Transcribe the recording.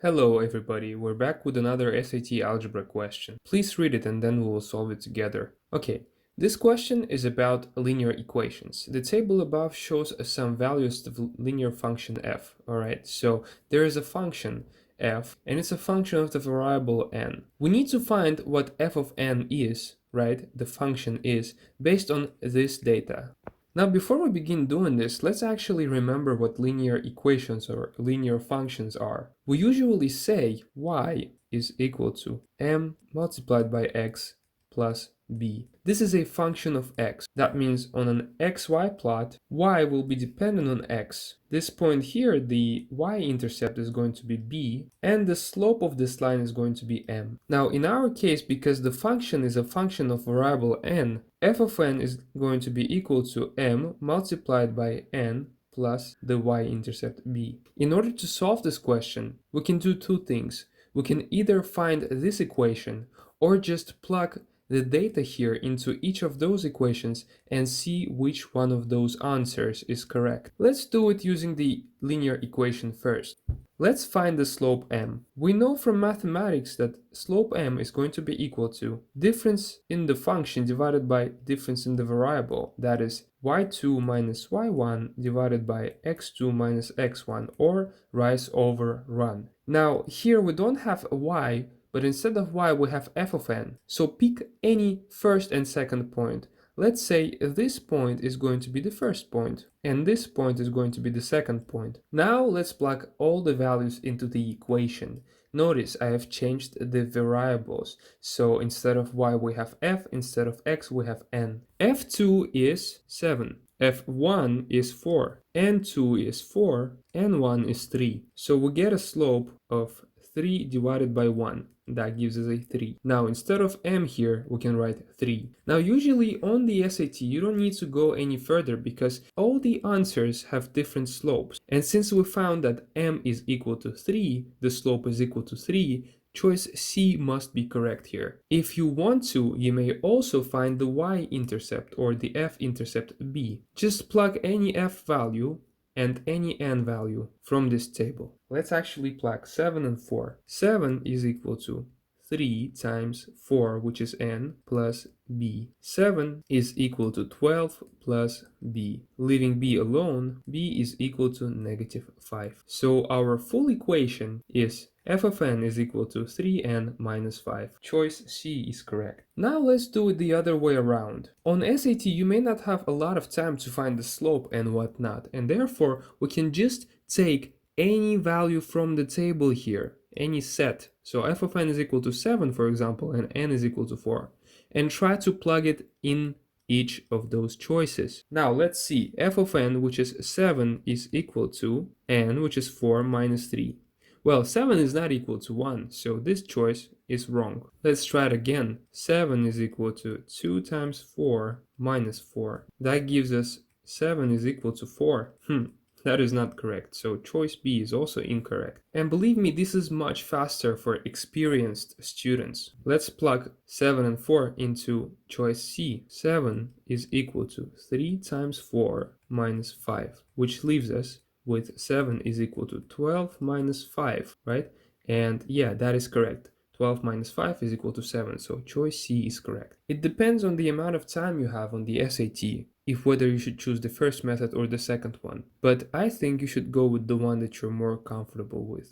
Hello everybody, we're back with another SAT algebra question. Please read it and then we will solve it together. Okay, this question is about linear equations. The table above shows some values of the linear function f. Alright, so there is a function f and it's a function of the variable n. We need to find what f of n is, right? The function is based on this data. Now, before we begin doing this, let's actually remember what linear equations or linear functions are. We usually say y is equal to m multiplied by x plus b. This is a function of x. That means on an xy plot, y will be dependent on x. This point here, the y-intercept is going to be b, and the slope of this line is going to be m. Now, in our case, because the function is a function of variable n, f of n is going to be equal to m multiplied by n plus the y-intercept b. In order to solve this question, we can do two things. We can either find this equation or just plug the data here into each of those equations and see which one of those answers is correct. Let's do it using the linear equation first. Let's find the slope m. We know from mathematics that slope m is going to be equal to difference in the function divided by difference in the variable, that is y2 minus y1 divided by x2 minus x1, or rise over run. Now here we don't have a y, but instead of y we have f of n. So pick any first and second point. Let's say this point is going to be the first point, and this point is going to be the second point. Now let's plug all the values into the equation. Notice I have changed the variables. So instead of y we have f, instead of x we have n. f2 is 7. f1 is 4. n2 is 4. n1 is 3. So we get a slope of 3 divided by 1. That gives us a 3. Now, instead of m here, we can write 3. Now, usually on the SAT, you don't need to go any further because all the answers have different slopes. And since we found that m is equal to 3, the slope is equal to 3, choice C must be correct here. If you want to, you may also find the y-intercept or the f-intercept b. Just plug any f value and any n value from this table. Let's actually plug 7 and 4. 7 is equal to 3 times 4, which is n, plus b. 7 is equal to 12 plus b. Leaving b alone, b is equal to negative 5. So our full equation is f of n is equal to 3n minus 5. Choice C is correct. Now let's do it the other way around. On SAT, you may not have a lot of time to find the slope and whatnot, and therefore we can just take any value from the table here, any set. So f of n is equal to 7, for example, and n is equal to 4, and try to plug it in each of those choices. Now let's see, f of n, which is 7, is equal to n, which is 4 minus 3. Well, 7 is not equal to 1, so this choice is wrong. Let's try it again. 7 is equal to 2 times 4 minus 4. That gives us 7 is equal to 4. That is not correct, so choice B is also incorrect. And believe me, this is much faster for experienced students. Let's plug 7 and 4 into choice C. 7 is equal to 3 times 4 minus 5, which leaves us with 7 is equal to 12 minus 5, right? And yeah, that is correct. 12 minus 5 is equal to 7, so choice C is correct. It depends on the amount of time you have on the SAT, if whether you should choose the first method or the second one. But I think you should go with the one that you're more comfortable with.